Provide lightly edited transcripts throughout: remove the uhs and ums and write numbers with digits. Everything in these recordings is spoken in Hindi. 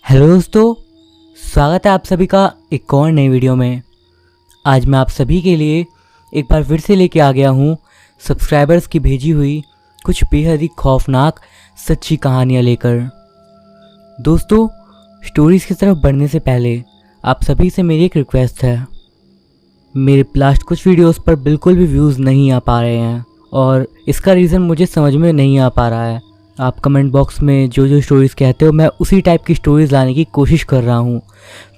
हेलो दोस्तों, स्वागत है आप सभी का एक और नई वीडियो में। आज मैं आप सभी के लिए एक बार फिर से लेके आ गया हूँ सब्सक्राइबर्स की भेजी हुई कुछ बेहद ही खौफनाक सच्ची कहानियाँ लेकर। दोस्तों, स्टोरीज़ की तरफ बढ़ने से पहले आप सभी से मेरी एक रिक्वेस्ट है। मेरे लास्ट कुछ वीडियोस पर बिल्कुल भी व्यूज़ नहीं आ पा रहे हैं और इसका रीज़न मुझे समझ में नहीं आ पा रहा है। आप कमेंट बॉक्स में जो जो स्टोरीज़ कहते हो मैं उसी टाइप की स्टोरीज़ लाने की कोशिश कर रहा हूँ।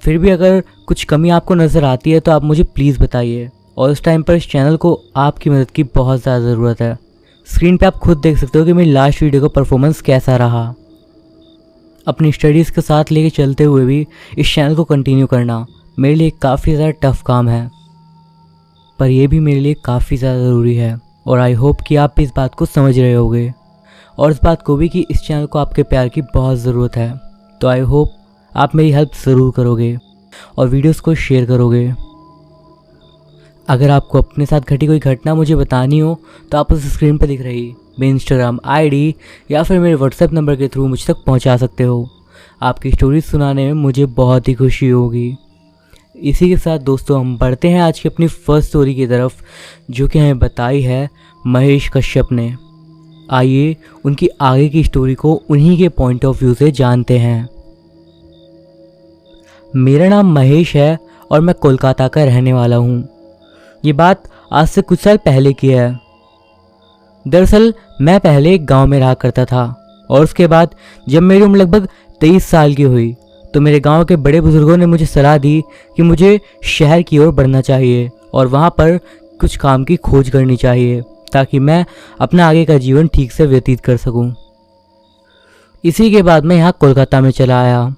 फिर भी अगर कुछ कमी आपको नज़र आती है तो आप मुझे प्लीज़ बताइए। और इस टाइम पर इस चैनल को आपकी मदद की बहुत ज़्यादा ज़रूरत है। स्क्रीन पे आप खुद देख सकते हो कि मेरी लास्ट वीडियो का परफॉर्मेंस कैसा रहा। अपनी स्टडीज़ के साथ लेके चलते हुए भी इस चैनल को कंटिन्यू करना मेरे लिए काफ़ी ज़्यादा टफ काम है, पर यह भी मेरे लिए काफ़ी ज़्यादा ज़रूरी है। और आई होप कि आप इस बात को समझ रहे होगे और इस बात को भी कि इस चैनल को आपके प्यार की बहुत ज़रूरत है। तो आई होप आप मेरी हेल्प ज़रूर करोगे और वीडियोस को शेयर करोगे। अगर आपको अपने साथ घटी कोई घटना मुझे बतानी हो तो आप उस स्क्रीन पर दिख रही मेरी इंस्टाग्राम आईडी या फिर मेरे व्हाट्सएप नंबर के थ्रू मुझ तक पहुंचा सकते हो। आपकी स्टोरीज सुनाने में मुझे बहुत ही खुशी होगी। इसी के साथ दोस्तों हम बढ़ते हैं आज की अपनी फर्स्ट स्टोरी की तरफ, जो कि हमें बताई है महेश कश्यप ने। आइए उनकी आगे की स्टोरी को उन्हीं के पॉइंट ऑफ व्यू से जानते हैं। मेरा नाम महेश है और मैं कोलकाता का रहने वाला हूँ। ये बात आज से कुछ साल पहले की है। दरअसल मैं पहले एक गांव में रहा करता था और उसके बाद जब मेरी उम्र लगभग 23 साल की हुई तो मेरे गांव के बड़े बुजुर्गों ने मुझे सलाह दी कि मुझे शहर की ओर बढ़ना चाहिए और वहाँ पर कुछ काम की खोज करनी चाहिए ताकि मैं अपना आगे का जीवन ठीक से व्यतीत कर सकूं। इसी के बाद मैं यहाँ कोलकाता में चला आया।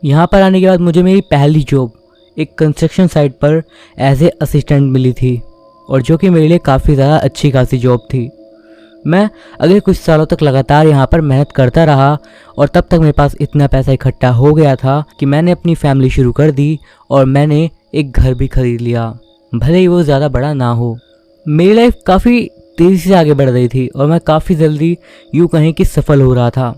यहाँ पर आने के बाद मुझे मेरी पहली जॉब एक कंस्ट्रक्शन साइट पर एज ए असिस्टेंट मिली थी और जो कि मेरे लिए काफ़ी ज़्यादा अच्छी खासी जॉब थी। मैं अगले कुछ सालों तक लगातार यहाँ पर मेहनत करता रहा और तब तक मेरे पास इतना पैसा इकट्ठा हो गया था कि मैंने अपनी फैमिली शुरू कर दी और मैंने एक घर भी खरीद लिया, भले ही वो ज़्यादा बड़ा ना हो। मेरी लाइफ काफ़ी तेज़ी से आगे बढ़ रही थी और मैं काफ़ी जल्दी यूँ कहें कि सफल हो रहा था।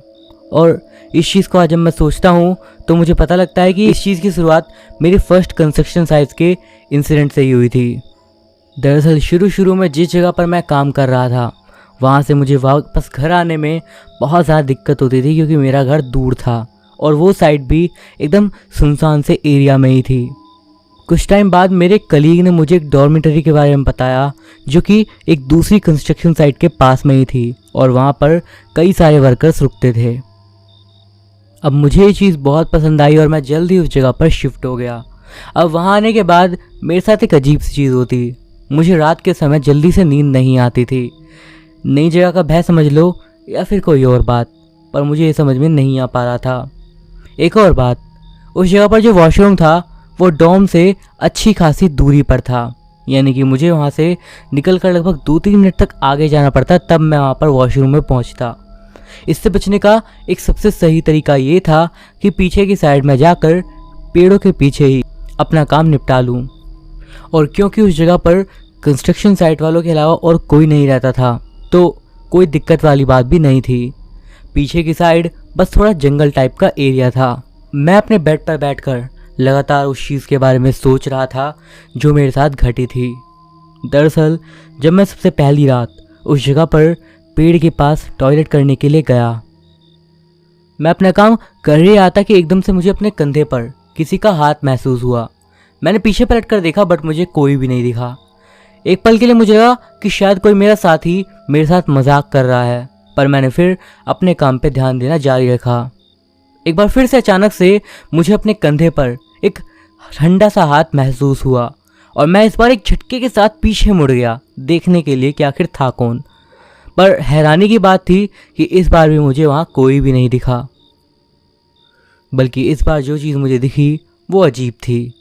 और इस चीज़ को आज जब मैं सोचता हूँ तो मुझे पता लगता है कि इस चीज़ की शुरुआत मेरी फर्स्ट कंस्ट्रक्शन साइट के इंसिडेंट से ही हुई थी। दरअसल शुरू में जिस जगह पर मैं काम कर रहा था वहाँ से मुझे वापस घर आने में बहुत ज़्यादा दिक्कत होती थी क्योंकि मेरा घर दूर था और वो साइट भी एकदम सुनसान से एरिया में ही थी। कुछ टाइम बाद मेरे कलीग ने मुझे एक डॉर्मेटरी के बारे में बताया जो कि एक दूसरी कंस्ट्रक्शन साइट के पास में ही थी और वहाँ पर कई सारे वर्कर्स रुकते थे। अब मुझे ये चीज़ बहुत पसंद आई और मैं जल्द ही उस जगह पर शिफ्ट हो गया। अब वहाँ आने के बाद मेरे साथ एक अजीब सी चीज़ होती, मुझे रात के समय जल्दी से नींद नहीं आती थी। नई जगह का भय समझ लो या फिर कोई और बात, पर मुझे ये समझ में नहीं आ पा रहा था। एक और बात, उस जगह पर जो वॉशरूम था वो डॉम से अच्छी खासी दूरी पर था, यानी कि मुझे वहाँ से निकलकर लगभग 2-3 मिनट तक आगे जाना पड़ता तब मैं वहाँ पर वॉशरूम में पहुँचता। इससे बचने का एक सबसे सही तरीका ये था कि पीछे की साइड में जाकर पेड़ों के पीछे ही अपना काम निपटा लूँ। और क्योंकि उस जगह पर कंस्ट्रक्शन साइट वालों के अलावा और कोई नहीं रहता था तो कोई दिक्कत वाली बात भी नहीं थी। पीछे की साइड बस थोड़ा जंगल टाइप का एरिया था। मैं अपने बेड पर बैठकर लगातार उस चीज़ के बारे में सोच रहा था जो मेरे साथ घटी थी। दरअसल जब मैं सबसे पहली रात उस जगह पर पेड़ के पास टॉयलेट करने के लिए गया, मैं अपना काम कर ही रहा था कि एकदम से मुझे अपने कंधे पर किसी का हाथ महसूस हुआ। मैंने पीछे पलट कर देखा बट मुझे कोई भी नहीं दिखा। एक पल के लिए मुझे लगा कि शायद कोई मेरा साथी मेरे साथ मजाक कर रहा है, पर मैंने फिर अपने काम पे ध्यान देना जारी रखा। एक बार फिर से अचानक से मुझे अपने कंधे पर एक ठंडा सा हाथ महसूस हुआ और मैं इस बार एक झटके के साथ पीछे मुड़ गया देखने के लिए कि आखिर था कौन। पर हैरानी की बात थी कि इस बार भी मुझे वहाँ कोई भी नहीं दिखा, बल्कि इस बार जो चीज़ मुझे दिखी वो अजीब थी।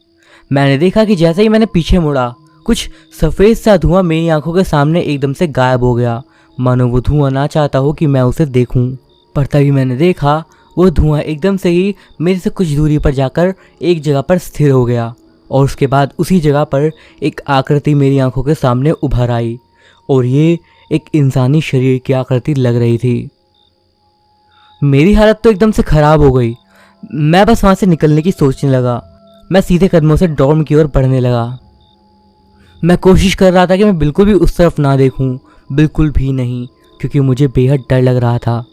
मैंने देखा कि जैसे ही मैंने पीछे मुड़ा कुछ सफ़ेद सा धुआं मेरी आंखों के सामने एकदम से गायब हो गया, मानो वो धुआं ना चाहता हो कि मैं उसे देखूं। पर तभी मैंने देखा वो धुआं एकदम से ही मेरे से कुछ दूरी पर जाकर एक जगह पर स्थिर हो गया और उसके बाद उसी जगह पर एक आकृति मेरी आंखों के सामने उभर आई और ये एक इंसानी शरीर की आकृति लग रही थी। मेरी हालत तो एकदम से ख़राब हो गई। मैं बस वहाँ से निकलने की सोचने लगा। मैं सीधे कदमों से डॉर्म की ओर बढ़ने लगा। मैं कोशिश कर रहा था कि मैं बिल्कुल भी उस तरफ ना देखूं, बिल्कुल भी नहीं, क्योंकि मुझे बेहद डर लग रहा था।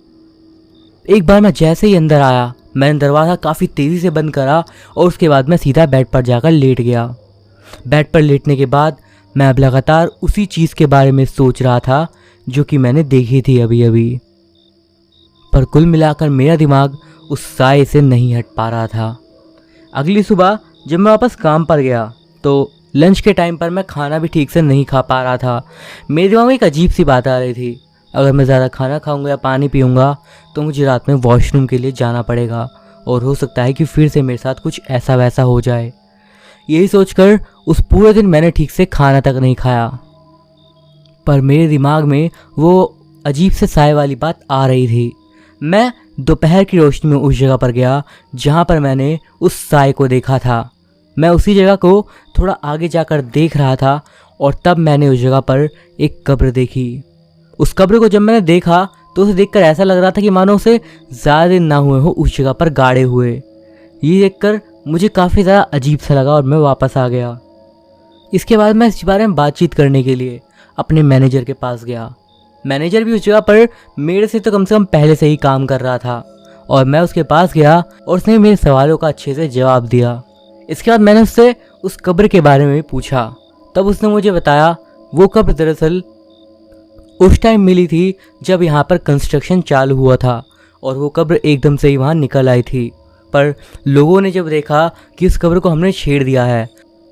एक बार मैं जैसे ही अंदर आया, मैंने दरवाज़ा काफ़ी तेज़ी से बंद करा और उसके बाद मैं सीधा बेड पर जाकर लेट गया। बेड पर लेटने के बाद मैं अब लगातार उसी चीज़ के बारे में सोच रहा था जो कि मैंने देखी थी अभी अभी। पर कुल मिलाकर मेरा दिमाग उस साए से नहीं हट पा रहा था। अगली सुबह जब मैं वापस काम पर गया तो लंच के टाइम पर मैं खाना भी ठीक से नहीं खा पा रहा था। मेरे दिमाग में एक अजीब सी बात आ रही थी, अगर मैं ज़्यादा खाना खाऊंगा या पानी पीऊँगा तो मुझे रात में वॉशरूम के लिए जाना पड़ेगा और हो सकता है कि फिर से मेरे साथ कुछ ऐसा वैसा हो जाए। यही सोचकर उस पूरे दिन मैंने ठीक से खाना तक नहीं खाया। पर मेरे दिमाग में वो अजीब से साए वाली बात आ रही थी। मैं दोपहर की रोशनी में उस जगह पर गया जहाँ पर मैंने उस साए को देखा था। मैं उसी जगह को थोड़ा आगे जाकर देख रहा था और तब मैंने उस जगह पर एक कब्र देखी। उस कब्र को जब मैंने देखा तो उसे देखकर ऐसा लग रहा था कि मानो उसे ज़्यादा दिन ना हुए हो उस जगह पर गाड़े हुए। ये देखकर मुझे काफ़ी ज़्यादा अजीब सा लगा और मैं वापस आ गया। इसके बाद मैं इस बारे में बातचीत करने के लिए अपने मैनेजर के पास गया। मैनेजर भी उस जगह पर मेरे से तो कम पहले से ही काम कर रहा था और मैं उसके पास गया और उसने मेरे सवालों का अच्छे से जवाब दिया। इसके बाद मैंने उससे उस कब्र के बारे में भी पूछा। तब उसने मुझे बताया वो कब्र दरअसल उस टाइम मिली थी जब यहाँ पर कंस्ट्रक्शन चालू हुआ था और वो कब्र एकदम से ही वहाँ निकल आई थी। पर लोगों ने जब देखा कि उस कब्र को हमने छेड़ दिया है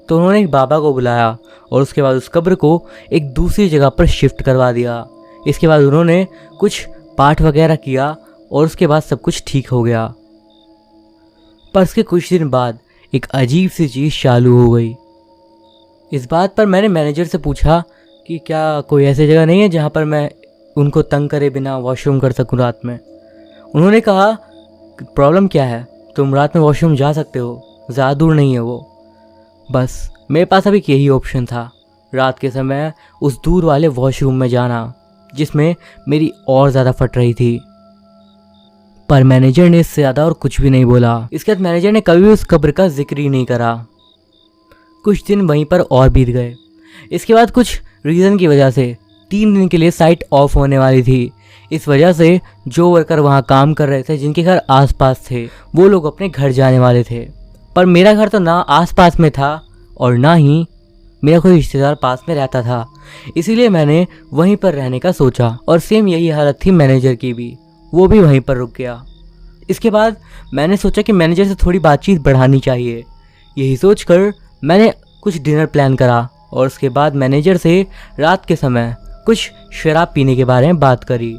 तो उन्होंने एक बाबा को बुलाया और उसके बाद उस कब्र को एक दूसरी जगह पर शिफ्ट करवा दिया। इसके बाद उन्होंने कुछ पाठ वगैरह किया और उसके बाद सब कुछ ठीक हो गया। पर उसके कुछ दिन बाद एक अजीब सी चीज़ चालू हो गई। इस बात पर मैंने मैनेजर से पूछा कि क्या कोई ऐसी जगह नहीं है जहाँ पर मैं उनको तंग करे बिना वॉशरूम कर सकूँ रात में। उन्होंने कहा प्रॉब्लम क्या है, तुम रात में वॉशरूम जा सकते हो, ज़्यादा दूर नहीं है वो। बस मेरे पास अभी यही ऑप्शन था, रात के समय उस दूर वाले वॉशरूम में जाना जिसमें मेरी और ज़्यादा फट रही थी। पर मैनेजर ने इससे ज़्यादा और कुछ भी नहीं बोला। इसके बाद मैनेजर ने कभी भी उस कब्र का जिक्र ही नहीं करा। कुछ दिन वहीं पर और बीत गए। इसके बाद कुछ रीज़न की वजह से 3 दिन के लिए साइट ऑफ होने वाली थी। इस वजह से जो वर्कर वहाँ काम कर रहे थे जिनके घर आसपास थे वो लोग अपने घर जाने वाले थे। पर मेरा घर तो ना आसपास में था और ना ही मेरा कोई रिश्तेदार पास में रहता था, इसीलिए मैंने वहीं पर रहने का सोचा और सेम यही हालत थी मैनेजर की भी, वो भी वहीं पर रुक गया। इसके बाद मैंने सोचा कि मैनेजर से थोड़ी बातचीत बढ़ानी चाहिए। यही सोचकर मैंने कुछ डिनर प्लान करा और उसके बाद मैनेजर से रात के समय कुछ शराब पीने के बारे में बात करी।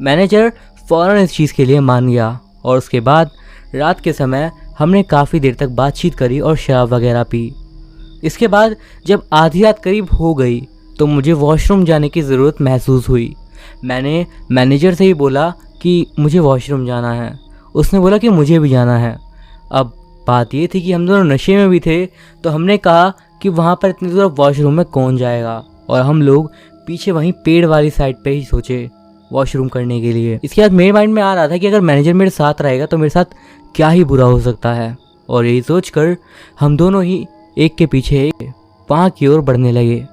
मैनेजर फ़ौरन इस चीज़ के लिए मान गया और उसके बाद रात के समय हमने काफ़ी देर तक बातचीत करी और शराब वगैरह पी। इसके बाद जब आधी रात करीब हो गई तो मुझे वॉशरूम जाने की ज़रूरत महसूस हुई। मैंने मैनेजर से ही बोला कि मुझे वॉशरूम जाना है। उसने बोला कि मुझे भी जाना है। अब बात ये थी कि हम दोनों नशे में भी थे तो हमने कहा कि वहाँ पर इतनी दूर वॉशरूम में कौन जाएगा, और हम लोग पीछे वहीं पेड़ वाली साइड पे ही सोचे वॉशरूम करने के लिए। इसके बाद मेरे माइंड में आ रहा था कि अगर मैनेजर मेरे साथ रहेगा तो मेरे साथ क्या ही बुरा हो सकता है, और यही सोचकर हम दोनों ही एक के पीछे एक वहाँ की ओर बढ़ने लगे।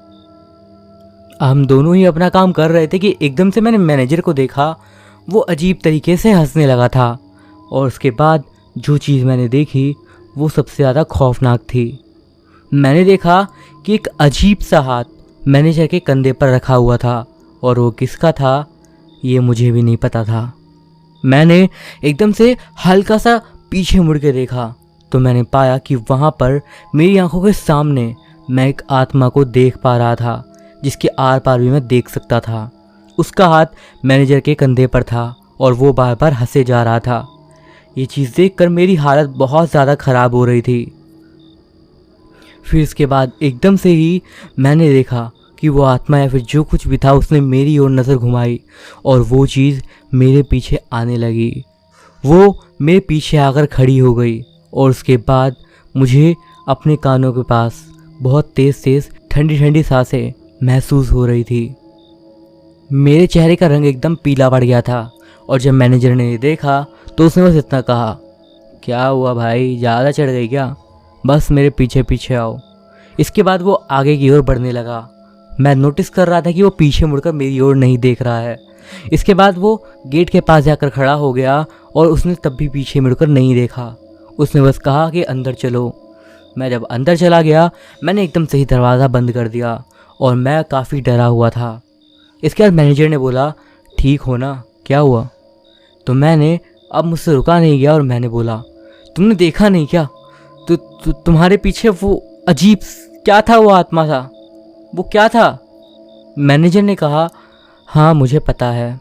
हम दोनों ही अपना काम कर रहे थे कि एकदम से मैंने मैनेजर को देखा, वो अजीब तरीके से हंसने लगा था, और उसके बाद जो चीज़ मैंने देखी वो सबसे ज़्यादा खौफनाक थी। मैंने देखा कि एक अजीब सा हाथ मैनेजर के कंधे पर रखा हुआ था, और वो किसका था ये मुझे भी नहीं पता था। मैंने एकदम से हल्का सा पीछे मुड़ के देखा तो मैंने पाया कि वहाँ पर मेरी आंखों के सामने मैं एक आत्मा को देख पा रहा था, जिसके आर पार भी मैं देख सकता था। उसका हाथ मैनेजर के कंधे पर था और वो बार बार हंसे जा रहा था। ये चीज़ देखकर मेरी हालत बहुत ज़्यादा ख़राब हो रही थी। फिर इसके बाद एकदम से ही मैंने देखा कि वो आत्मा या फिर जो कुछ भी था उसने मेरी ओर नज़र घुमाई और वो चीज़ मेरे पीछे आने लगी। वो मेरे पीछे आकर खड़ी हो गई और उसके बाद मुझे अपने कानों के पास बहुत तेज़ तेज़ ठंडी ठंडी सांसें महसूस हो रही थी। मेरे चेहरे का रंग एकदम पीला पड़ गया था, और जब मैनेजर ने ये देखा तो उसने बस इतना कहा क्या हुआ भाई, ज़्यादा चढ़ गई क्या? बस मेरे पीछे पीछे आओ। इसके बाद वो आगे की ओर बढ़ने लगा। मैं नोटिस कर रहा था कि वो पीछे मुड़कर मेरी ओर नहीं देख रहा है। इसके बाद वो गेट के पास जाकर खड़ा हो गया और उसने तब भी पीछे मुड़कर नहीं देखा। उसने बस कहा कि अंदर चलो। मैं जब अंदर चला गया, मैंने एकदम से ही दरवाज़ा बंद कर दिया और मैं काफ़ी डरा हुआ था। इसके बाद मैनेजर ने बोला, ठीक हो ना, क्या हुआ? तो मैंने अब मुझसे रुका नहीं गया और मैंने बोला, तुमने देखा नहीं क्या? तुम्हारे पीछे वो अजीब क्या था? वो आत्मा था, वो क्या था? मैनेजर ने कहा, हाँ मुझे पता है,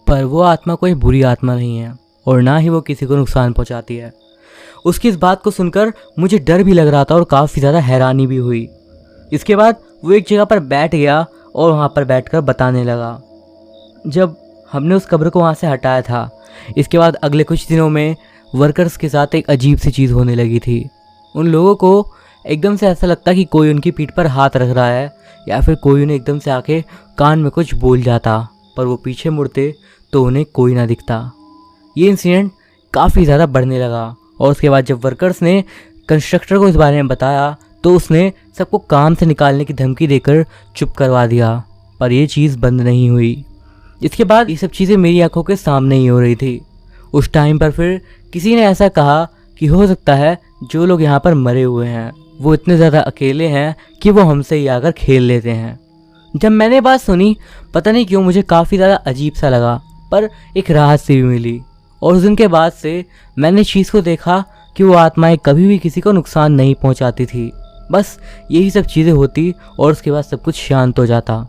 पर वो आत्मा कोई बुरी आत्मा नहीं है और ना ही वो किसी को नुकसान पहुंचाती है। उसकी इस बात को सुनकर मुझे डर भी लग रहा था और काफ़ी ज़्यादा हैरानी भी हुई। इसके बाद वो एक जगह पर बैठ गया और वहाँ पर बैठकर बताने लगा। जब हमने उस कब्र को वहाँ से हटाया था, इसके बाद अगले कुछ दिनों में वर्कर्स के साथ एक अजीब सी चीज़ होने लगी थी। उन लोगों को एकदम से ऐसा लगता कि कोई उनकी पीठ पर हाथ रख रहा है या फिर कोई उन्हें एकदम से आके कान में कुछ बोल जाता, पर वो पीछे मुड़ते तो उन्हें कोई ना दिखता। ये इंसिडेंट काफ़ी ज़्यादा बढ़ने लगा और उसके बाद जब वर्कर्स ने कंस्ट्रक्टर को इस बारे में बताया तो उसने सबको काम से निकालने की धमकी देकर चुप करवा दिया, पर यह चीज़ बंद नहीं हुई। इसके बाद ये सब चीज़ें मेरी आंखों के सामने ही हो रही थी। उस टाइम पर फिर किसी ने ऐसा कहा कि हो सकता है जो लोग यहाँ पर मरे हुए हैं वो इतने ज़्यादा अकेले हैं कि वो हमसे ही आकर खेल लेते हैं। जब मैंने बात सुनी, पता नहीं क्यों मुझे काफ़ी ज़्यादा अजीब सा लगा, पर एक राहत सी भी मिली। और उस दिन के बाद से मैंने इस चीज़ को देखा कि वो आत्माएं कभी भी किसी को नुकसान नहीं पहुंचाती थी। बस यही सब चीज़ें होती और उसके बाद सब कुछ शांत हो जाता।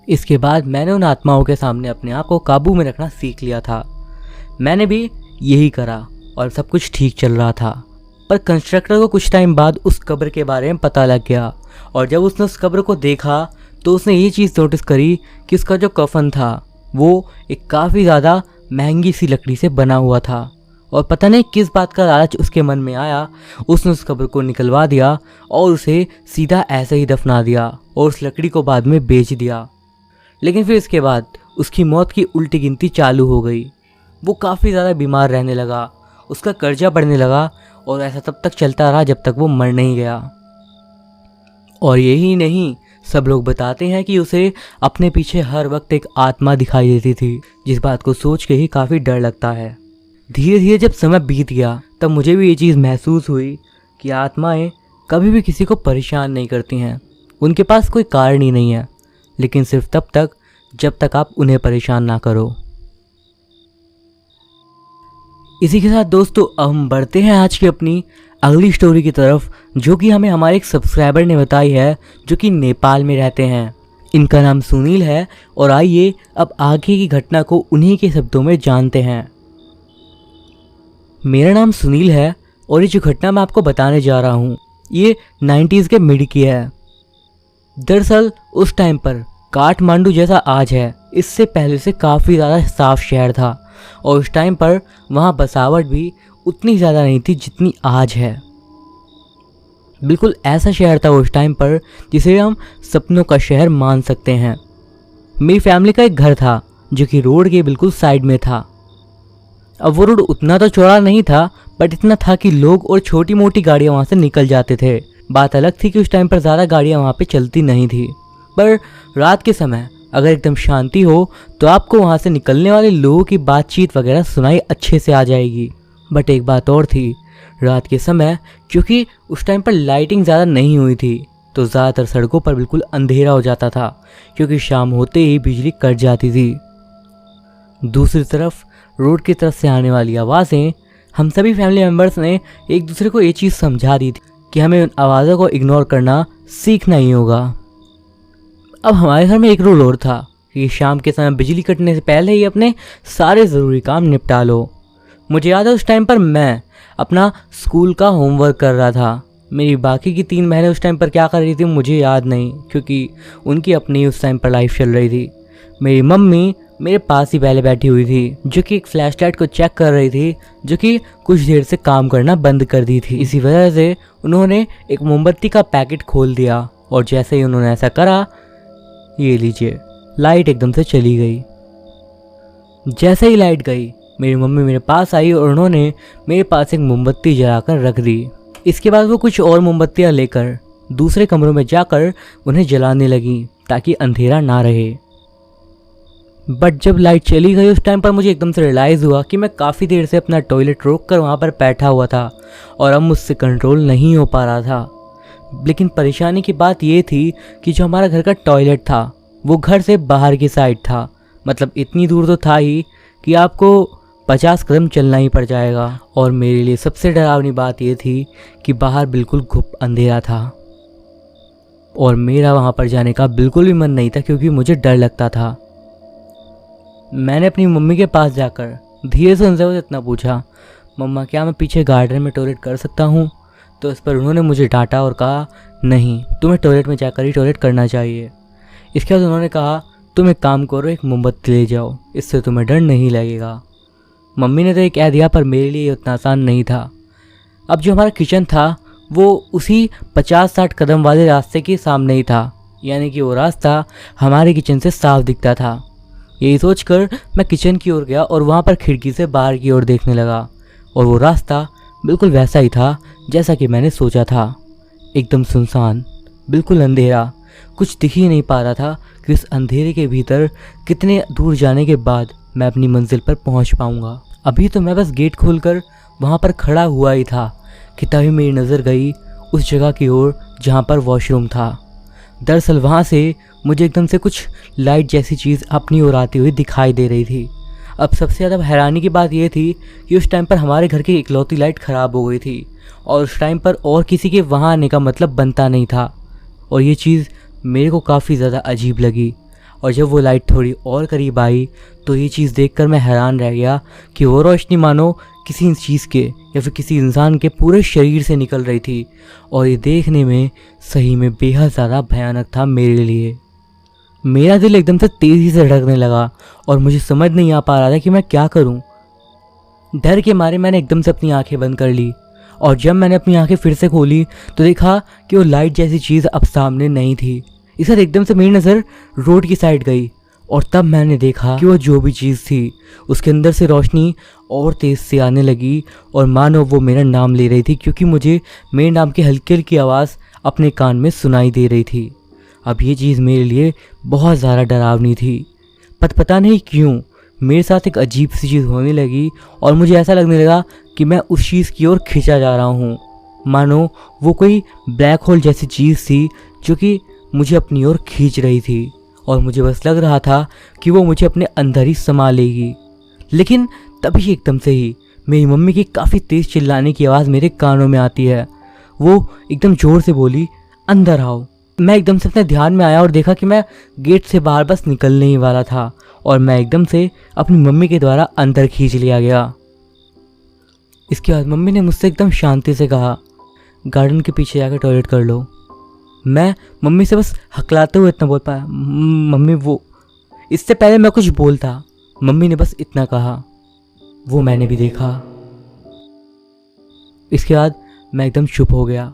इसके बाद मैंने उन आत्माओं के सामने अपने आप को काबू में रखना सीख लिया था। मैंने भी यही करा और सब कुछ ठीक चल रहा था। पर कंस्ट्रक्टर को कुछ टाइम बाद उस कब्र के बारे में पता लग गया और जब उसने उस कब्र को देखा तो उसने ये चीज़ नोटिस करी कि उसका जो कफन था वो एक काफ़ी ज़्यादा महंगी सी लकड़ी से बना हुआ था। और पता नहीं किस बात का लालच उसके मन में आया, उसने उस कब्र को निकलवा दिया और उसे सीधा ऐसे ही दफना दिया और उस लकड़ी को बाद में बेच दिया। लेकिन फिर इसके बाद उसकी मौत की उल्टी गिनती चालू हो गई। वो काफ़ी ज़्यादा बीमार रहने लगा, उसका कर्जा बढ़ने लगा और ऐसा तब तक चलता रहा जब तक वो मर नहीं गया। और यही नहीं, सब लोग बताते हैं कि उसे अपने पीछे हर वक्त एक आत्मा दिखाई देती थी, जिस बात को सोच के ही काफ़ी डर लगता है। धीरे धीरे जब समय बीत गया तब मुझे भी ये चीज़ महसूस हुई कि आत्माएं कभी भी किसी को परेशान नहीं करती हैं। उनके पास कोई कारण ही नहीं है, लेकिन सिर्फ तब तक जब तक आप उन्हें परेशान ना करो। इसी के साथ दोस्तों अब हम बढ़ते हैं आज की अपनी अगली स्टोरी की तरफ, जो कि हमें हमारे एक सब्सक्राइबर ने बताई है जो कि नेपाल में रहते हैं। इनका नाम सुनील है और आइए अब आगे की घटना को उन्हीं के शब्दों में जानते हैं। मेरा नाम सुनील है और ये जो घटना मैं आपको बताने जा रहा हूँ ये 90s के मिड की है। दरअसल उस टाइम पर काठमांडू जैसा आज है, इससे पहले से काफ़ी ज़्यादा साफ शहर था और उस टाइम पर वहाँ बसावट भी उतनी ज़्यादा नहीं थी जितनी आज है। बिल्कुल ऐसा शहर था उस टाइम पर जिसे हम सपनों का शहर मान सकते हैं। मेरी फैमिली का एक घर था जो कि रोड के बिल्कुल साइड में था। अब वो रोड उतना तो चौड़ा नहीं था, बट इतना था कि लोग और छोटी मोटी गाड़ियाँ वहाँ से निकल जाते थे। बात अलग थी कि उस टाइम पर ज़्यादा गाड़ियाँ वहाँ पे चलती नहीं थी, पर रात के समय अगर एकदम शांति हो तो आपको वहाँ से निकलने वाले लोगों की बातचीत वगैरह सुनाई अच्छे से आ जाएगी। बट एक बात और थी, रात के समय क्योंकि उस टाइम पर लाइटिंग ज़्यादा नहीं हुई थी तो ज़्यादातर सड़कों पर बिल्कुल अंधेरा हो जाता था, क्योंकि शाम होते ही बिजली कट जाती थी। दूसरी तरफ रोड की तरफ से आने वाली आवाज़ें, हम सभी फैमिली मेम्बर्स ने एक दूसरे को ये चीज़ समझा दी थी कि हमें उन आवाज़ों को इग्नोर करना सीखना ही होगा। अब हमारे घर में एक रूल और था कि शाम के समय बिजली कटने से पहले ही अपने सारे ज़रूरी काम निपटा लो। मुझे याद है उस टाइम पर मैं अपना स्कूल का होमवर्क कर रहा था। मेरी बाकी की 3 बहनें उस टाइम पर क्या कर रही थी मुझे याद नहीं, क्योंकि उनकी अपनी उस टाइम पर लाइफ चल रही थी। मेरी मम्मी मेरे पास ही पहले बैठी हुई थी, जो कि एक फ्लैश लाइट को चेक कर रही थी, जो कि कुछ देर से काम करना बंद कर दी थी। इसी वजह से उन्होंने एक मोमबत्ती का पैकेट खोल दिया और जैसे ही उन्होंने ऐसा करा, ये लीजिए, लाइट एकदम से चली गई। जैसे ही लाइट गई, मेरी मम्मी मेरे पास आई और उन्होंने मेरे पास एक मोमबत्ती जलाकर रख दी। इसके बाद वो कुछ और मोमबत्तियाँ लेकर दूसरे कमरों में जाकर उन्हें जलाने लगी ताकि अंधेरा ना रहे। बट जब लाइट चली गई उस टाइम पर मुझे एकदम से रियलाइज़ हुआ कि मैं काफ़ी देर से अपना टॉयलेट रोक कर वहाँ पर बैठा हुआ था और अब मुझसे कंट्रोल नहीं हो पा रहा था। लेकिन परेशानी की बात ये थी कि जो हमारा घर का टॉयलेट था वो घर से बाहर की साइड था, मतलब इतनी दूर तो था ही कि आपको 50 कदम चलना ही पड़ जाएगा। और मेरे लिए सबसे डरावनी बात ये थी कि बाहर बिल्कुल घुप अंधेरा था और मेरा वहाँ पर जाने का बिल्कुल भी मन नहीं था क्योंकि मुझे डर लगता था। मैंने अपनी मम्मी के पास जाकर धीरे से उनसे इतना पूछा, मम्मा क्या मैं पीछे गार्डन में टॉयलेट कर सकता हूँ? तो इस पर उन्होंने मुझे डांटा और कहा, नहीं, तुम्हें टॉयलेट में जाकर ही टॉयलेट करना चाहिए। इसके बाद उन्होंने कहा, तुम एक काम करो, एक मोमबत्ती ले जाओ, इससे तुम्हें डर नहीं लगेगा। मम्मी ने तो ये कह दिया पर मेरे लिए उतना आसान नहीं था। अब जो हमारा किचन था वो उसी 50-60 कदम वाले रास्ते के सामने ही था, यानी कि वो रास्ता हमारे किचन से साफ दिखता था। यही सोचकर मैं किचन की ओर गया और वहाँ पर खिड़की से बाहर की ओर देखने लगा और वो रास्ता बिल्कुल वैसा ही था जैसा कि मैंने सोचा था। एकदम सुनसान, बिल्कुल अंधेरा, कुछ दिख ही नहीं पा रहा था कि उस अंधेरे के भीतर कितने दूर जाने के बाद मैं अपनी मंजिल पर पहुँच पाऊँगा। अभी तो मैं बस गेट खोलकर वहाँ पर खड़ा हुआ ही था कि तभी मेरी नज़र गई उस जगह की ओर जहाँ पर वॉशरूम था। दरअसल वहाँ से मुझे एकदम से कुछ लाइट जैसी चीज़ अपनी ओर आती हुई दिखाई दे रही थी। अब सबसे ज़्यादा हैरानी की बात यह थी कि उस टाइम पर हमारे घर की इकलौती लाइट ख़राब हो गई थी और उस टाइम पर और किसी के वहाँ आने का मतलब बनता नहीं था और ये चीज़ मेरे को काफ़ी ज़्यादा अजीब लगी। और जब वो लाइट थोड़ी और करीब आई तो ये चीज़ देखकर मैं हैरान रह गया कि वो रोशनी मानो किसी चीज़ के या फिर किसी इंसान के पूरे शरीर से निकल रही थी और ये देखने में सही में बेहद ज़्यादा भयानक था मेरे लिए। मेरा दिल एकदम से तेज़ी से धड़कने लगा और मुझे समझ नहीं आ पा रहा था कि मैं क्या करूं। डर के मारे मैंने एकदम से अपनी आंखें बंद कर ली और जब मैंने अपनी आंखें फिर से खोली तो देखा कि वो लाइट जैसी चीज़ अब सामने नहीं थी। इस बार एकदम से मेरी नज़र रोड की साइड गई और तब मैंने देखा कि वो जो भी चीज़ थी उसके अंदर से रोशनी और तेज़ से आने लगी और मानो वो मेरा नाम ले रही थी क्योंकि मुझे मेरे नाम की हल्की हल्की आवाज़ अपने कान में सुनाई दे रही थी। अब ये चीज़ मेरे लिए बहुत ज़्यादा डरावनी थी। पता नहीं क्यों मेरे साथ एक अजीब सी चीज़ होने लगी और मुझे ऐसा लगने लगा कि मैं उस चीज़ की ओर खींचा जा रहा हूँ, मानो वो कोई ब्लैक होल जैसी चीज़ थी जो कि मुझे अपनी ओर खींच रही थी और मुझे बस लग रहा था कि वो मुझे अपने अंदर ही समा लेगी। लेकिन तभी एकदम से ही मेरी मम्मी की काफ़ी तेज़ चिल्लाने की आवाज़ मेरे कानों में आती है। वो एकदम ज़ोर से बोली, अंदर आओ। मैं एकदम से अपने ध्यान में आया और देखा कि मैं गेट से बाहर बस निकलने ही वाला था और मैं एकदम से अपनी मम्मी के द्वारा अंदर खींच लिया गया। इसके बाद मम्मी ने मुझसे एकदम शांति से कहा, गार्डन के पीछे जाकर टॉयलेट कर लो। मैं मम्मी से बस हकलाते हुए इतना बोल पाया, मम्मी वो। इससे पहले मैं कुछ बोलता, मम्मी ने बस इतना कहा, वो मैंने भी देखा। इसके बाद मैं एकदम चुप हो गया।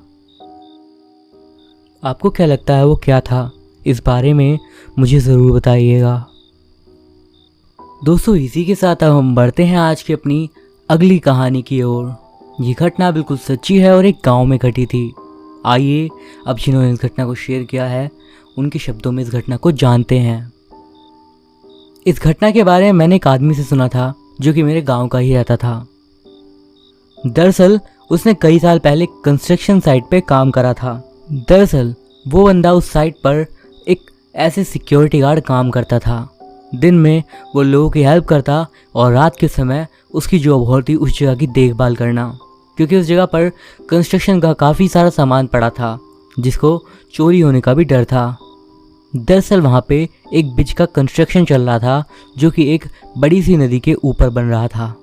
आपको क्या लगता है वो क्या था? इस बारे में मुझे ज़रूर बताइएगा। दोस्तों, इसी के साथ अब हम बढ़ते हैं आज की अपनी अगली कहानी की ओर। ये घटना बिल्कुल सच्ची है और एक गांव में घटी थी। आइए अब जिन्होंने इस घटना को शेयर किया है उनके शब्दों में इस घटना को जानते हैं। इस घटना के बारे में मैंने एक आदमी से सुना था जो कि मेरे गांव का ही रहता था। दरअसल उसने कई साल पहले कंस्ट्रक्शन साइट पे काम करा था। दरअसल वो बंदा उस साइट पर एक ऐसे सिक्योरिटी गार्ड काम करता था। दिन में वो लोगों की हेल्प करता और रात के समय उसकी जॉब होती उस जगह की देखभाल करना, क्योंकि उस जगह पर कंस्ट्रक्शन का काफ़ी सारा सामान पड़ा था जिसको चोरी होने का भी डर था। दरअसल वहाँ पे एक ब्रिज का कंस्ट्रक्शन चल रहा था जो कि एक बड़ी सी नदी के ऊपर बन रहा था।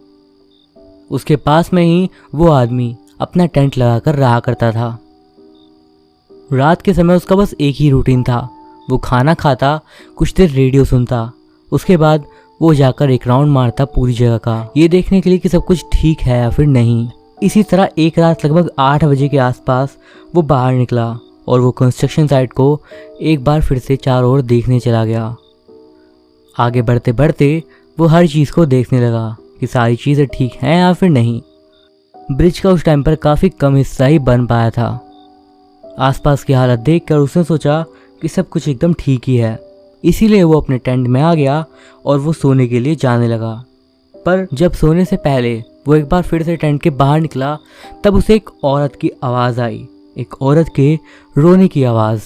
उसके पास में ही वो आदमी अपना टेंट लगाकर रहा करता था। रात के समय उसका बस एक ही रूटीन था, वो खाना खाता, कुछ देर रेडियो सुनता, उसके बाद वो जाकर एक राउंड मारता पूरी जगह का, ये देखने के लिए कि सब कुछ ठीक है या फिर नहीं। इसी तरह एक रात लगभग 8 बजे के आसपास वो बाहर निकला और वो कंस्ट्रक्शन साइट को एक बार फिर से चारों ओर देखने चला गया। आगे बढ़ते बढ़ते वो हर चीज़ को देखने लगा कि सारी चीज़ें ठीक हैं या फिर नहीं। ब्रिज का उस टाइम पर काफ़ी कम हिस्सा ही बन पाया था। आसपास की हालत देखकर उसने सोचा कि सब कुछ एकदम ठीक ही है, इसीलिए वो अपने टेंट में आ गया और वो सोने के लिए जाने लगा। पर जब सोने से पहले वो एक बार फिर से टेंट के बाहर निकला, तब उसे एक औरत की आवाज़ आई, एक औरत के रोने की आवाज़।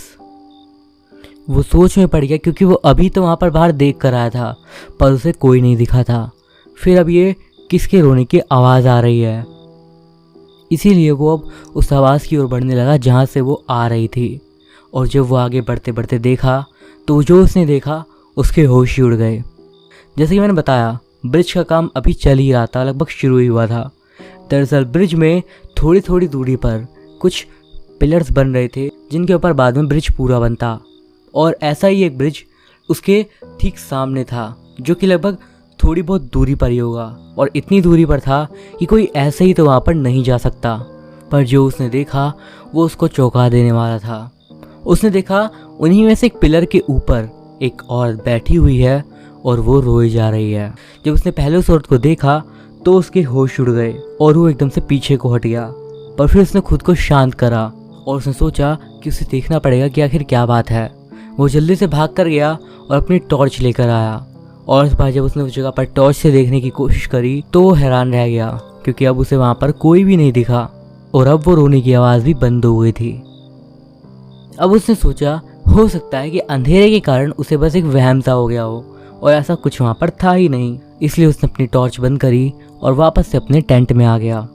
वो सोच में पड़ गया क्योंकि वो अभी तो वहाँ पर बाहर देख कर आया था, पर उसे कोई नहीं दिखा था। फिर अब ये किसके रोने की आवाज़ आ रही है? इसीलिए वो अब उस आवाज़ की ओर बढ़ने लगा जहाँ से वो आ रही थी। और जब वो आगे बढ़ते बढ़ते देखा तो जो उसने देखा उसके होश ही उड़ गए। जैसे कि मैंने बताया, ब्रिज का काम अभी चल ही रहा था, लगभग शुरू ही हुआ था। दरअसल ब्रिज में थोड़ी थोड़ी दूरी पर कुछ पिलर्स बन रहे थे जिनके ऊपर बाद में ब्रिज पूरा बनता। और ऐसा ही एक ब्रिज उसके ठीक सामने था, जो कि लगभग थोड़ी बहुत दूरी पर ही होगा, और इतनी दूरी पर था कि कोई ऐसे ही तो वहाँ पर नहीं जा सकता। पर जो उसने देखा वो उसको चौंका देने वाला था। उसने देखा उन्हीं में से एक पिलर के ऊपर एक औरत बैठी हुई है और वो रोई जा रही है। जब उसने पहले उस औरत को देखा तो उसके होश उड़ गए और वो एकदम से पीछे को हट गया। पर फिर उसने खुद को शांत करा और उसने सोचा कि उसे देखना पड़ेगा कि आखिर क्या बात है। वो जल्दी से भाग कर गया और अपनी टॉर्च लेकर आया, और इस बार जब उसने उस जगह पर टॉर्च से देखने की कोशिश करी तो वो हैरान रह गया क्योंकि अब उसे वहाँ पर कोई भी नहीं दिखा और अब वो रोने की आवाज़ भी बंद हो गई थी। अब उसने सोचा हो सकता है कि अंधेरे के कारण उसे बस एक वहम सा हो गया हो और ऐसा कुछ वहाँ पर था ही नहीं। इसलिए उसने अपनी टॉर्च बंद करी और वापस से अपने टेंट में आ गया।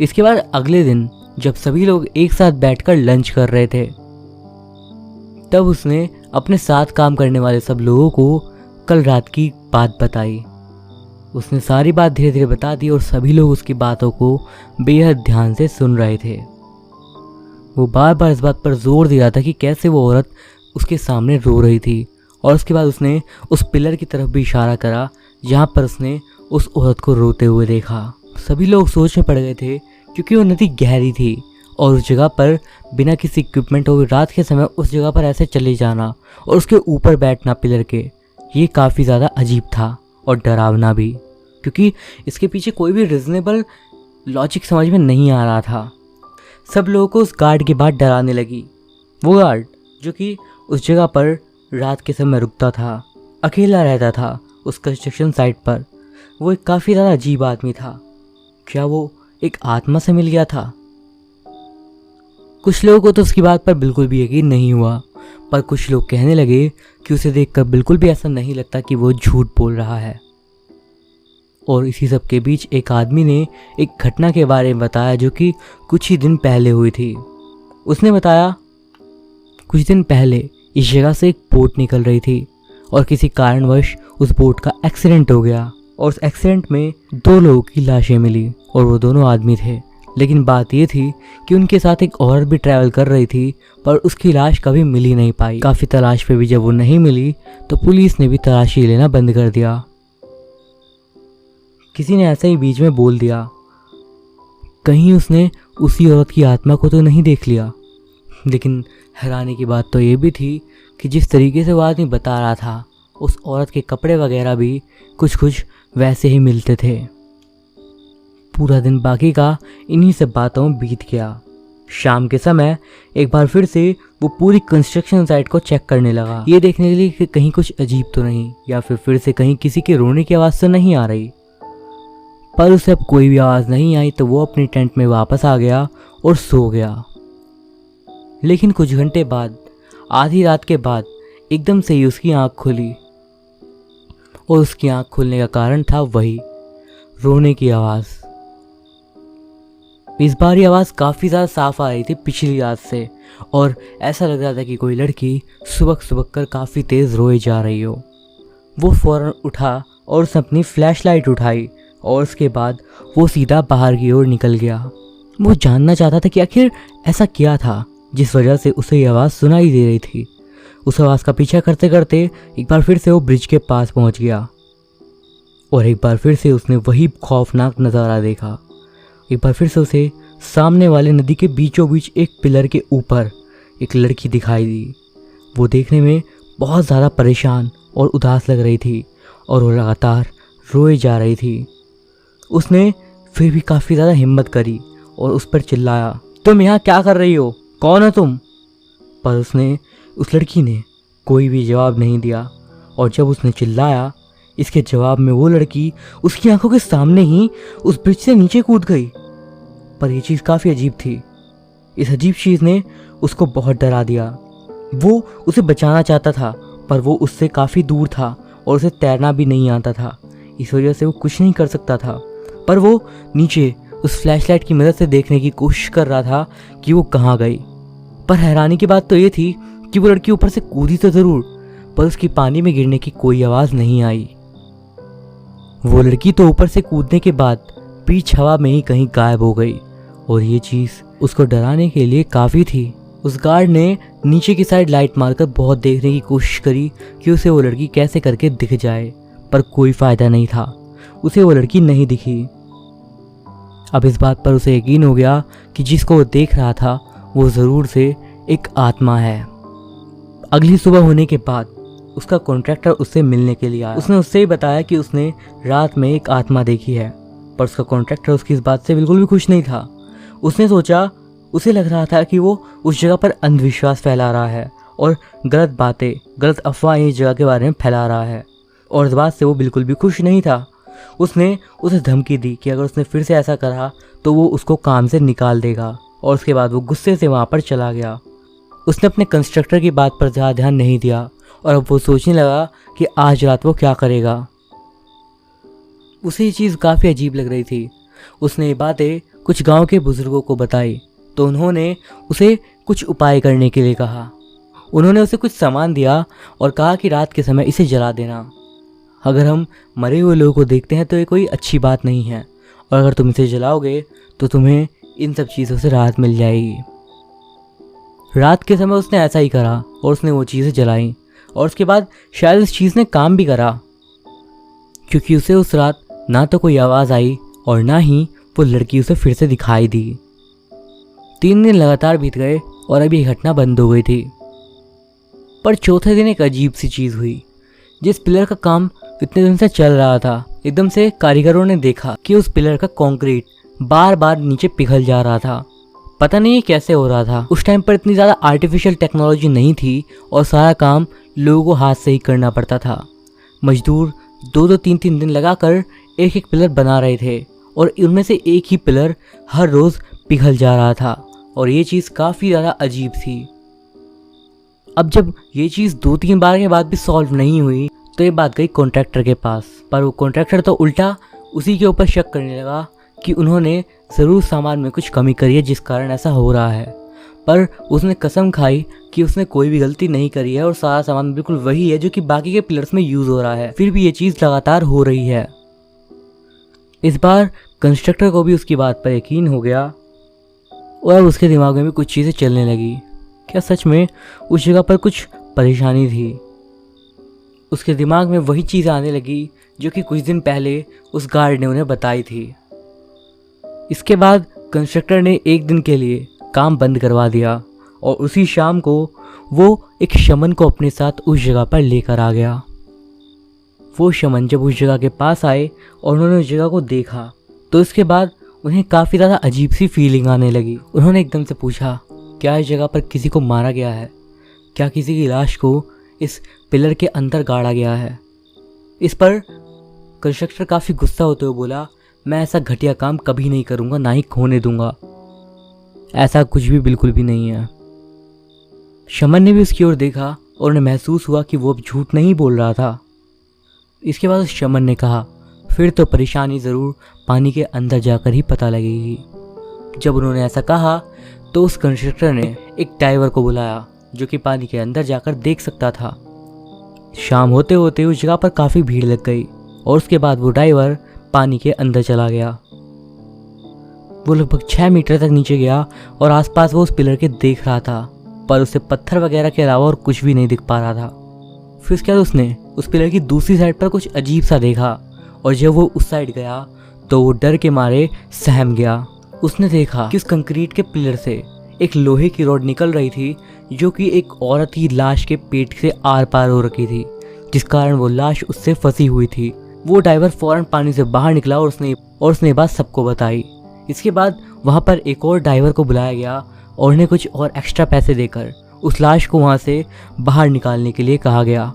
इसके बाद अगले दिन जब सभी लोग एक साथ बैठकर लंच कर रहे थे, तब उसने अपने साथ काम करने वाले सब लोगों को कल रात की बात बताई। उसने सारी बात धीरे धीरे बता दी और सभी लोग उसकी बातों को बेहद ध्यान से सुन रहे थे। वो बार बार इस बात पर जोर दे रहा था कि कैसे वो औरत उसके सामने रो रही थी, और उसके बाद उसने उस पिलर की तरफ भी इशारा करा जहाँ पर उसने उस औरत को रोते हुए देखा। सभी लोग सोच में पड़ गए थे क्योंकि वो नदी गहरी थी और उस जगह पर बिना किसी इक्विपमेंट और रात के समय उस जगह पर ऐसे चले जाना और उसके ऊपर बैठना पिलर के, ये काफ़ी ज़्यादा अजीब था और डरावना भी, क्योंकि इसके पीछे कोई भी रीजनेबल लॉजिक समझ में नहीं आ रहा था। सब लोगों को उस गार्ड की बात डराने लगी। वो गार्ड जो कि उस जगह पर रात के समय रुकता था, अकेला रहता था उस कंस्ट्रक्शन साइट पर, वो एक काफ़ी ज़्यादा अजीब आदमी था। क्या वो एक आत्मा से मिल गया था? कुछ लोगों को तो उसकी बात पर बिल्कुल भी यकीन नहीं हुआ, पर कुछ लोग कहने लगे कि उसे देखकर बिल्कुल भी ऐसा नहीं लगता कि वो झूठ बोल रहा है। और इसी सब के बीच एक आदमी ने एक घटना के बारे में बताया जो कि कुछ ही दिन पहले हुई थी। उसने बताया कुछ दिन पहले इस जगह से एक बोट निकल रही थी और किसी कारणवश उस बोट का एक्सीडेंट हो गया, और उस एक्सीडेंट में 2 लोगों की लाशें मिली और वो दोनों आदमी थे। लेकिन बात ये थी कि उनके साथ एक औरत भी ट्रैवल कर रही थी, पर उसकी लाश कभी मिल ही नहीं पाई। काफ़ी तलाश पे भी जब वो नहीं मिली तो पुलिस ने भी तलाशी लेना बंद कर दिया। किसी ने ऐसे ही बीच में बोल दिया, कहीं उसने उसी औरत की आत्मा को तो नहीं देख लिया। लेकिन हैरानी की बात तो ये भी थी कि जिस तरीके से वो आदमी बता रहा था, उस औरत के कपड़े वगैरह भी कुछ कुछ वैसे ही मिलते थे। पूरा दिन बाकी का इन्हीं सब बातों में बीत गया। शाम के समय एक बार फिर से वो पूरी कंस्ट्रक्शन साइट को चेक करने लगा, ये देखने के लिए कि कहीं कुछ अजीब तो नहीं, या फिर से कहीं किसी के रोने की आवाज़ तो नहीं आ रही। पर उसे अब कोई भी आवाज़ नहीं आई तो वो अपने टेंट में वापस आ गया और सो गया। लेकिन कुछ घंटे बाद, आधी रात के बाद, एकदम से ही उसकी आंख खुली, और उसकी आंख खुलने का कारण था वही रोने की आवाज़। इस बार ये आवाज़ काफ़ी ज़्यादा साफ आ रही थी पिछली रात से, और ऐसा लग रहा था कि कोई लड़की सुबक सुबक कर काफ़ी तेज़ रोए जा रही हो। वो फ़ौरन उठा और उसने अपनी फ्लैशलाइट उठाई और उसके बाद वो सीधा बाहर की ओर निकल गया। वो जानना चाहता था कि आखिर ऐसा क्या था जिस वजह से उसे ये आवाज़ सुनाई दे रही थी। उस आवाज़ का पीछा करते करते एक बार फिर से वो ब्रिज के पास पहुंच गया, और एक बार फिर से उसने वही खौफनाक नज़ारा देखा। एक बार फिर से उसे सामने वाले नदी के बीचों बीच एक पिलर के ऊपर एक लड़की दिखाई दी। वो देखने में बहुत ज़्यादा परेशान और उदास लग रही थी, और वो लगातार रोए जा रही थी। उसने फिर भी काफ़ी ज़्यादा हिम्मत करी और उस पर चिल्लाया, तुम यहाँ क्या कर रही हो? कौन हो तुम? पर उस लड़की ने कोई भी जवाब नहीं दिया। और जब उसने चिल्लाया, इसके जवाब में वो लड़की उसकी आंखों के सामने ही उस ब्रिज से नीचे कूद गई। पर यह चीज़ काफ़ी अजीब थी। इस अजीब चीज़ ने उसको बहुत डरा दिया। वो उसे बचाना चाहता था, पर वो उससे काफ़ी दूर था और उसे तैरना भी नहीं आता था। इस वजह से वो कुछ नहीं कर सकता था। पर वो नीचे उस फ्लैशलाइट की मदद से देखने की कोशिश कर रहा था कि वो कहाँ गई। पर हैरानी की बात तो ये थी कि वो लड़की ऊपर से कूदी तो ज़रूर, पर उसकी पानी में गिरने की कोई आवाज़ नहीं आई। वो लड़की तो ऊपर से कूदने के बाद बीच हवा में ही कहीं गायब हो गई और ये चीज़ उसको डराने के लिए काफ़ी थी। उस गार्ड ने नीचे की साइड लाइट मारकर बहुत देखने की कोशिश करी कि उसे वो लड़की कैसे करके दिख जाए, पर कोई फ़ायदा नहीं था। उसे वो लड़की नहीं दिखी। अब इस बात पर उसे यकीन हो गया कि जिसको वो देख रहा था वो ज़रूर से एक आत्मा है। अगली सुबह होने के बाद उसका कॉन्ट्रैक्टर उससे मिलने के लिए आया। उसने उससे ही बताया कि उसने रात में एक आत्मा देखी है, पर उसका कॉन्ट्रैक्टर उसकी इस बात से बिल्कुल भी खुश नहीं था। उसने सोचा, उसे लग रहा था कि वो उस जगह पर अंधविश्वास फैला रहा है और गलत बातें, गलत अफवाहें इस जगह के बारे में फैला रहा है, और इस बात से वो बिल्कुल भी खुश नहीं था। उसने उसे धमकी दी कि अगर उसने फिर से ऐसा करा तो वो उसको काम से निकाल देगा, और उसके बाद वो गुस्से से वहाँ पर चला गया। उसने अपने कंस्ट्रक्टर की बात पर ज़्यादा ध्यान नहीं दिया और अब वो सोचने लगा कि आज रात वो क्या करेगा। उसे ये चीज़ काफ़ी अजीब लग रही थी। उसने ये बातें कुछ गांव के बुज़ुर्गों को बताई तो उन्होंने उसे कुछ उपाय करने के लिए कहा। उन्होंने उसे कुछ सामान दिया और कहा कि रात के समय इसे जला देना। अगर हम मरे हुए लोगों को देखते हैं तो ये कोई अच्छी बात नहीं है, और अगर तुम इसे जलाओगे तो तुम्हें इन सब चीज़ों से राहत मिल जाएगी। रात के समय उसने ऐसा ही करा और उसने वो चीज़ें जलाई, और उसके बाद शायद इस चीज़ ने काम भी करा, क्योंकि उसे उस रात ना तो कोई आवाज़ आई और ना ही वो लड़की उसे फिर से दिखाई दी। 3 दिन लगातार बीत गए और अभी ये घटना बंद हो गई थी। पर चौथे दिन एक अजीब सी चीज़ हुई। जिस पिलर का काम इतने दिन से चल रहा था, एकदम से कारीगरों ने देखा कि उस पिलर का कंक्रीट बार बार नीचे पिघल जा रहा था। पता नहीं कैसे हो रहा था। उस टाइम पर इतनी ज़्यादा आर्टिफिशियल टेक्नोलॉजी नहीं थी और सारा काम लोगों को हाथ से ही करना पड़ता था। मजदूर 2-2, 3-3 दिन लगाकर एक एक पिलर बना रहे थे और उनमें से एक ही पिलर हर रोज़ पिघल जा रहा था, और ये चीज़ काफ़ी ज़्यादा अजीब थी। अब जब ये चीज़ 2-3 बार के बाद भी सॉल्व नहीं हुई तो ये बात गई कॉन्ट्रैक्टर के पास, पर वो कॉन्ट्रैक्टर तो उल्टा उसी के ऊपर शक करने लगा कि उन्होंने ज़रूर सामान में कुछ कमी करी है जिस कारण ऐसा हो रहा है। पर उसने कसम खाई कि उसने कोई भी गलती नहीं करी है और सारा सामान बिल्कुल वही है जो कि बाकी के पिलर्स में यूज़ हो रहा है, फिर भी ये चीज़ लगातार हो रही है। इस बार कंस्ट्रक्टर को भी उसकी बात पर यकीन हो गया और अब उसके दिमाग में भी कुछ चीज़ें चलने लगी। क्या सच में उस जगह पर कुछ परेशानी थी? उसके दिमाग में वही चीज़ आने लगी जो कि कुछ दिन पहले उस गार्ड ने उन्हें बताई थी। इसके बाद कंस्ट्रक्टर ने एक दिन के लिए काम बंद करवा दिया और उसी शाम को वो एक शमन को अपने साथ उस जगह पर लेकर आ गया। वो शमन जब उस जगह के पास आए और उन्होंने उस जगह को देखा तो इसके बाद उन्हें काफ़ी ज़्यादा अजीब सी फीलिंग आने लगी। उन्होंने एकदम से पूछा, क्या इस जगह पर किसी को मारा गया है? क्या किसी की लाश को इस पिलर के अंदर गाड़ा गया है? इस पर कंस्ट्रक्टर काफ़ी गुस्सा होते हुए बोला, मैं ऐसा घटिया काम कभी नहीं करूँगा, ना ही होने दूंगा। ऐसा कुछ भी बिल्कुल भी नहीं है। शमन ने भी उसकी ओर देखा और उन्हें महसूस हुआ कि वो अब झूठ नहीं बोल रहा था। इसके बाद शमन ने कहा, फिर तो परेशानी ज़रूर पानी के अंदर जाकर ही पता लगेगी। जब उन्होंने ऐसा कहा तो उस कंस्ट्रक्टर ने एक डाइवर को बुलाया जो कि पानी के अंदर जाकर देख सकता था। शाम होते होते उस जगह पर काफ़ी भीड़ लग गई और उसके बाद वो डाइवर पानी के अंदर चला गया। वो लगभग 6 मीटर तक नीचे गया और आसपास वो उस पिलर के देख रहा था, पर उसे पत्थर वगैरह के अलावा और कुछ भी नहीं दिख पा रहा था। फिर उसके बाद उसने उस पिलर की दूसरी साइड पर कुछ अजीब सा देखा और जब वो उस साइड गया तो वो डर के मारे सहम गया। उसने देखा कि उस कंक्रीट के पिलर से एक लोहे की रॉड निकल रही थी जो कि एक औरत की लाश के पेट से आर पार हो रखी थी, जिस कारण वो लाश उससे फंसी हुई थी। वो डाइवर फ़ौरन पानी से बाहर निकला और उसने ये बात सबको बताई। इसके बाद वहाँ पर एक और डाइवर को बुलाया गया और उन्हें कुछ और एक्स्ट्रा पैसे देकर उस लाश को वहाँ से बाहर निकालने के लिए कहा गया।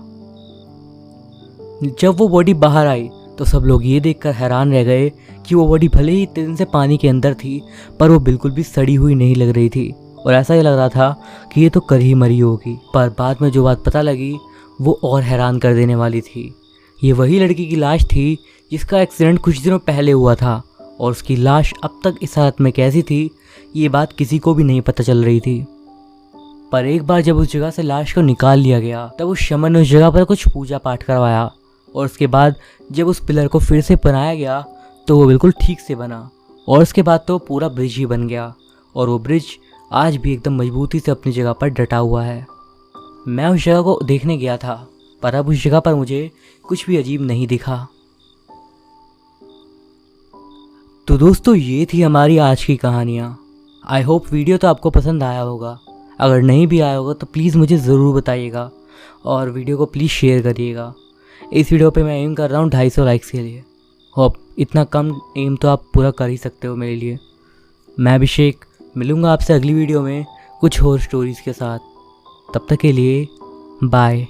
जब वो बॉडी बाहर आई तो सब लोग ये देखकर हैरान रह गए कि वो बॉडी भले ही इतने दिन से पानी के अंदर थी, पर वो बिल्कुल भी सड़ी हुई नहीं लग रही थी और ऐसा ही लग रहा था कि ये तो कल ही मरी होगी। पर बाद में जो बात पता लगी वो और हैरान कर देने वाली थी। ये वही लड़की की लाश थी जिसका एक्सीडेंट कुछ दिनों पहले हुआ था और उसकी लाश अब तक इस हालत में कैसी थी ये बात किसी को भी नहीं पता चल रही थी। पर एक बार जब उस जगह से लाश को निकाल लिया गया तब उस शमन ने उस जगह पर कुछ पूजा पाठ करवाया और उसके बाद जब उस पिलर को फिर से बनाया गया तो वो बिल्कुल ठीक से बना और उसके बाद तो पूरा ब्रिज ही बन गया और वो ब्रिज आज भी एकदम मजबूती से अपनी जगह पर डटा हुआ है। मैं उस जगह को देखने गया था पर अब उस जगह पर मुझे कुछ भी अजीब नहीं दिखा। तो दोस्तों ये थी हमारी आज की कहानियाँ। आई होप वीडियो तो आपको पसंद आया होगा। अगर नहीं भी आया होगा तो प्लीज़ मुझे ज़रूर बताइएगा और वीडियो को प्लीज़ शेयर करिएगा। इस वीडियो पे मैं एम कर रहा हूँ 250 लाइक्स के लिए। होप इतना कम एम तो आप पूरा कर ही सकते हो मेरे लिए। मैं अभिषेक मिलूँगा आपसे अगली वीडियो में कुछ और स्टोरीज़ के साथ। तब तक के लिए बाय।